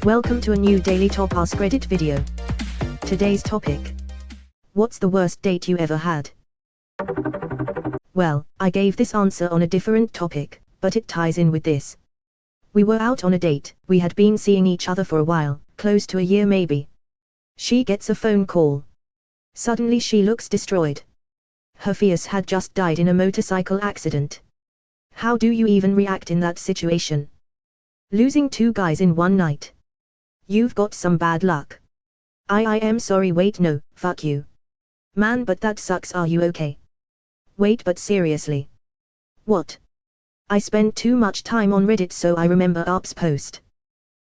Welcome to a new daily top Askreddit video. Today's topic: what's the worst date you ever had? Well, I gave this answer on a different topic, but it ties in with this. We were out on a date, we had been seeing each other for a while, close to a year maybe. She gets a phone call. Suddenly she looks destroyed. Her fierce had just died in a motorcycle accident. How do you even react in that situation? Losing 2 guys in one night. You've got some bad luck. I am sorry, wait, no, fuck you. Man, but that sucks. Are you okay? Wait, but seriously. What? I spend too much time on Reddit, so I remember Arp's post.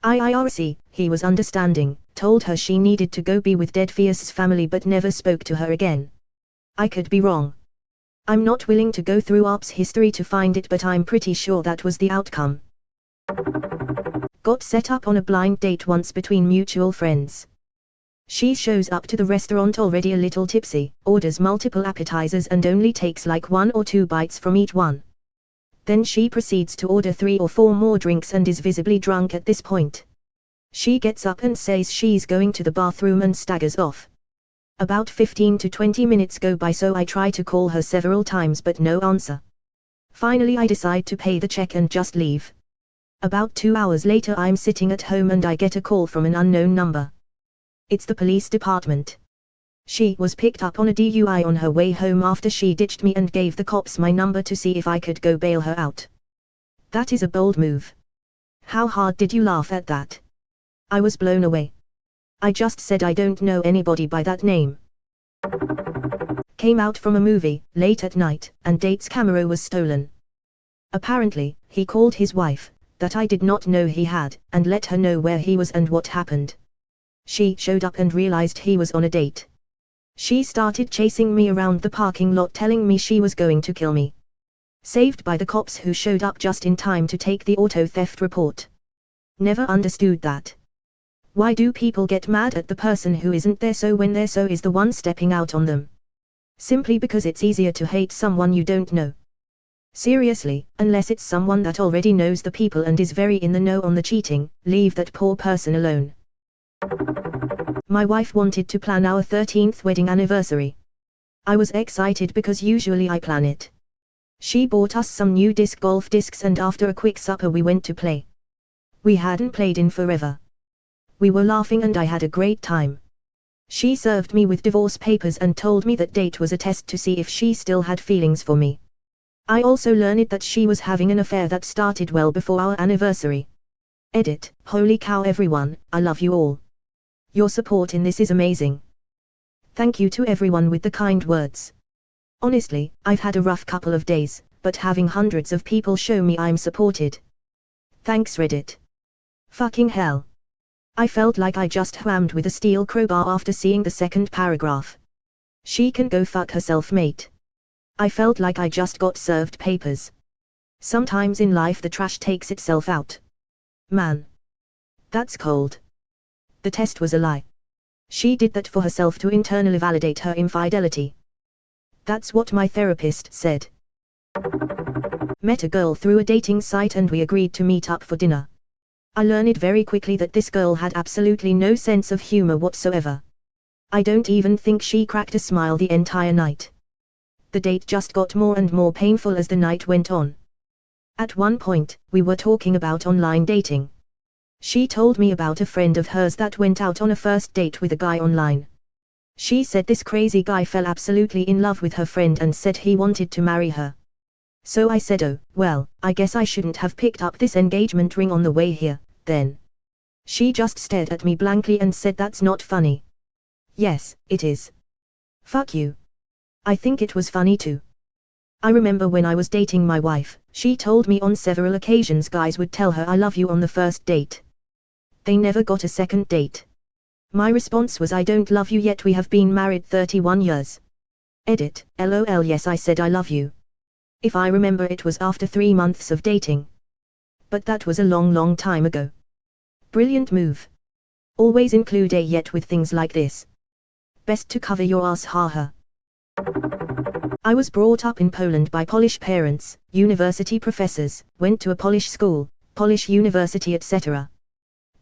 IRC, he was understanding, told her she needed to go be with dead Fierce's family but never spoke to her again. I could be wrong. I'm not willing to go through Arp's history to find it, but I'm pretty sure that was the outcome. Got set up on a blind date once between mutual friends. She shows up to the restaurant already a little tipsy, orders multiple appetizers and only takes like 1 or 2 bites from each one. Then she proceeds to order 3 or 4 more drinks and is visibly drunk at this point. She gets up and says she's going to the bathroom and staggers off. About 15 to 20 minutes go by, so I try to call her several times but no answer. Finally I decide to pay the check and just leave. About 2 hours later I'm sitting at home and I get a call from an unknown number. It's the police department. She was picked up on a DUI on her way home after she ditched me and gave the cops my number to see if I could go bail her out. That is a bold move. How hard did you laugh at that? I was blown away. I just said I don't know anybody by that name. Came out from a movie, late at night, and date's camera was stolen. Apparently, he called his wife, that I did not know he had, and let her know where he was and what happened. She showed up and realized he was on a date. She started chasing me around the parking lot telling me she was going to kill me. Saved by the cops who showed up just in time to take the auto theft report. Never understood that. Why do people get mad at the person who isn't there, so when they're so is the one stepping out on them? Simply because it's easier to hate someone you don't know. Seriously, unless it's someone that already knows the people and is very in the know on the cheating, leave that poor person alone. My wife wanted to plan our 13th wedding anniversary. I was excited because usually I plan it. She bought us some new disc golf discs and after a quick supper we went to play. We hadn't played in forever. We were laughing and I had a great time. She served me with divorce papers and told me that date was a test to see if she still had feelings for me. I also learned that she was having an affair that started well before our anniversary. Edit, holy cow everyone, I love you all. Your support in this is amazing. Thank you to everyone with the kind words. Honestly, I've had a rough couple of days, but having hundreds of people show me I'm supported. Thanks Reddit. Fucking hell. I felt like I just whammed with a steel crowbar after seeing the second paragraph. She can go fuck herself, mate. I felt like I just got served papers. Sometimes in life the trash takes itself out. Man. That's cold. The test was a lie. She did that for herself to internally validate her infidelity. That's what my therapist said. Met a girl through a dating site and we agreed to meet up for dinner. I learned very quickly that this girl had absolutely no sense of humor whatsoever. I don't even think she cracked a smile the entire night. The date just got more and more painful as the night went on. At one point, we were talking about online dating. She told me about a friend of hers that went out on a first date with a guy online. She said this crazy guy fell absolutely in love with her friend and said he wanted to marry her. So I said, oh, well, I guess I shouldn't have picked up this engagement ring on the way here, then. She just stared at me blankly and said, that's not funny. Yes, it is. Fuck you. I think it was funny too. I remember when I was dating my wife, she told me on several occasions guys would tell her I love you on the first date. They never got a second date. My response was, I don't love you yet, we have been married 31 years. Edit, LOL, yes I said I love you. If I remember it was after 3 months of dating. But that was a long time ago. Brilliant move. Always include a yet with things like this. Best to cover your ass, haha. I was brought up in Poland by Polish parents, university professors, went to a Polish school, Polish university etc.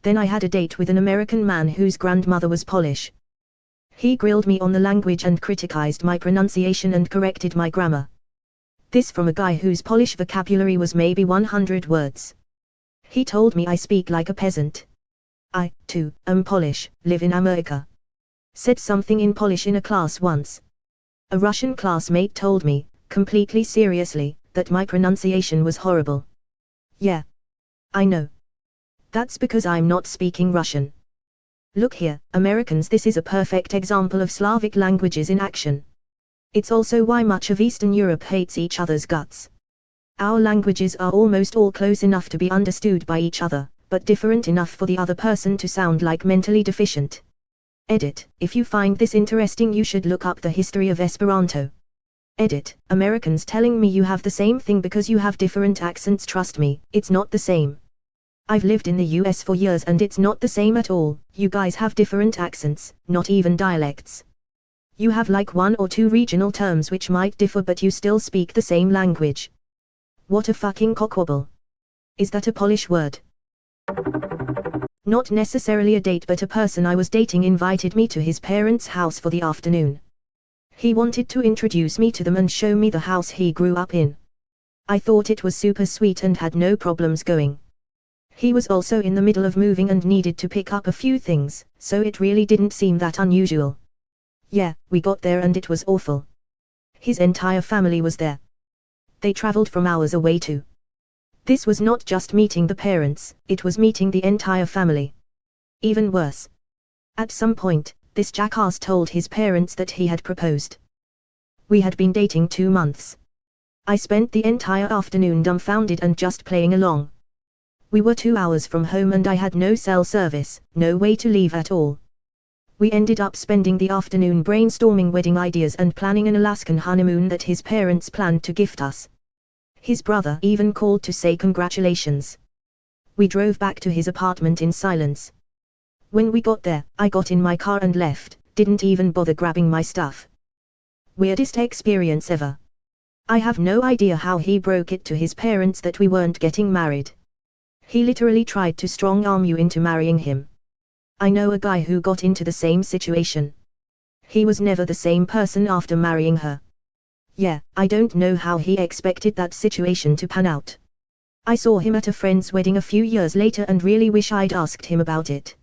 Then I had a date with an American man whose grandmother was Polish. He grilled me on the language and criticized my pronunciation and corrected my grammar. This from a guy whose Polish vocabulary was maybe 100 words. He told me I speak like a peasant. I, too, am Polish, live in America. Said something in Polish in a class once. A Russian classmate told me, completely seriously, that my pronunciation was horrible. Yeah. I know. That's because I'm not speaking Russian. Look here, Americans, this is a perfect example of Slavic languages in action. It's also why much of Eastern Europe hates each other's guts. Our languages are almost all close enough to be understood by each other, but different enough for the other person to sound like mentally deficient. Edit. If you find this interesting, you should look up the history of Esperanto. Edit. Americans telling me you have the same thing because you have different accents. Trust me, it's not the same. I've lived in the US for years and it's not the same at all. You guys have different accents, not even dialects. You have like 1 or 2 regional terms which might differ, but you still speak the same language. What a fucking cockwobble. Is that a Polish word? Not necessarily a date, but a person I was dating invited me to his parents' house for the afternoon. He wanted to introduce me to them and show me the house he grew up in. I thought it was super sweet and had no problems going. He was also in the middle of moving and needed to pick up a few things, so it really didn't seem that unusual. Yeah, we got there and it was awful. His entire family was there. They traveled from hours away too. This was not just meeting the parents, it was meeting the entire family. Even worse. At some point, this jackass told his parents that he had proposed. We had been dating 2 months. I spent the entire afternoon dumbfounded and just playing along. We were 2 hours from home and I had no cell service, no way to leave at all. We ended up spending the afternoon brainstorming wedding ideas and planning an Alaskan honeymoon that his parents planned to gift us. His brother even called to say congratulations. We drove back to his apartment in silence. When we got there, I got in my car and left, didn't even bother grabbing my stuff. Weirdest experience ever. I have no idea how he broke it to his parents that we weren't getting married. He literally tried to strong-arm you into marrying him. I know a guy who got into the same situation. He was never the same person after marrying her. Yeah, I don't know how he expected that situation to pan out. I saw him at a friend's wedding a few years later and really wish I'd asked him about it.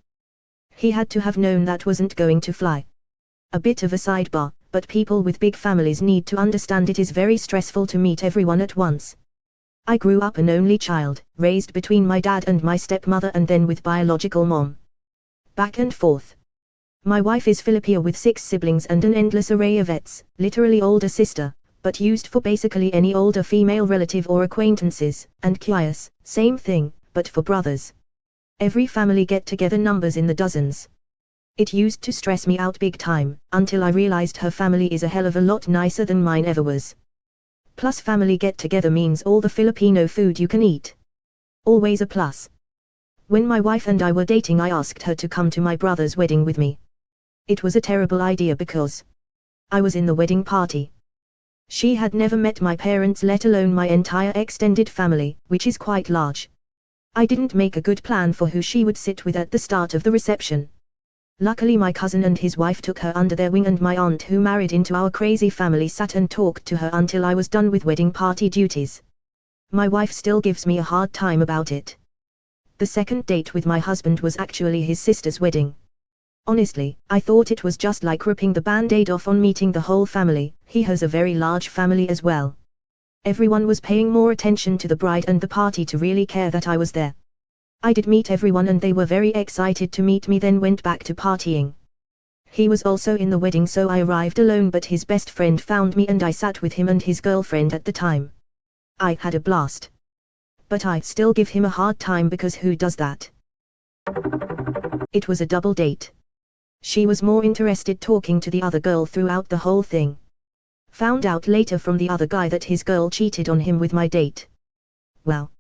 He had to have known that wasn't going to fly. A bit of a sidebar, but people with big families need to understand it is very stressful to meet everyone at once. I grew up an only child, raised between my dad and my stepmother and then with biological mom. Back and forth. My wife is Filipina with 6 siblings and an endless array of vets, literally older sister, but used for basically any older female relative or acquaintances, and Kias, same thing, but for brothers. Every family get-together numbers in the dozens. It used to stress me out big time, until I realized her family is a hell of a lot nicer than mine ever was. Plus family get-together means all the Filipino food you can eat. Always a plus. When my wife and I were dating, I asked her to come to my brother's wedding with me. It was a terrible idea because I was in the wedding party. She had never met my parents, let alone my entire extended family, which is quite large. I didn't make a good plan for who she would sit with at the start of the reception. Luckily my cousin and his wife took her under their wing and my aunt, who married into our crazy family, sat and talked to her until I was done with wedding party duties. My wife still gives me a hard time about it. The second date with my husband was actually his sister's wedding. Honestly, I thought it was just like ripping the band-aid off on meeting the whole family. He has a very large family as well. Everyone was paying more attention to the bride and the party to really care that I was there. I did meet everyone and they were very excited to meet me, then went back to partying. He was also in the wedding, so I arrived alone, but his best friend found me and I sat with him and his girlfriend at the time. I had a blast. But I still give him a hard time because who does that? It was a double date. She was more interested talking to the other girl throughout the whole thing. Found out later from the other guy that his girl cheated on him with my date. Well,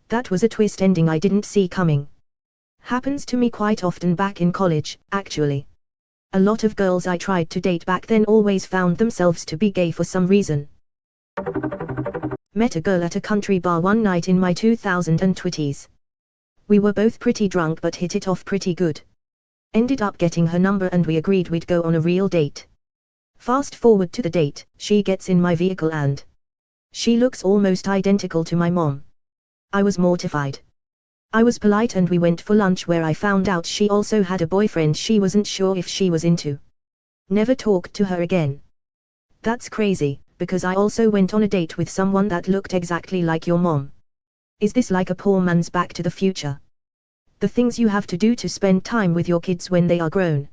that was a twist ending I didn't see coming. Happens to me quite often back in college, actually. A lot of girls I tried to date back then always found themselves to be gay for some reason. Met a girl at a country bar one night in my 2020s. We were both pretty drunk but hit it off pretty good. Ended up getting her number and we agreed we'd go on a real date. Fast forward to the date, she gets in my vehicle and she looks almost identical to my mom. I was mortified. I was polite and we went for lunch where I found out she also had a boyfriend she wasn't sure if she was into. Never talked to her again. That's crazy, because I also went on a date with someone that looked exactly like your mom. Is this like a poor man's Back to the Future? The things you have to do to spend time with your kids when they are grown.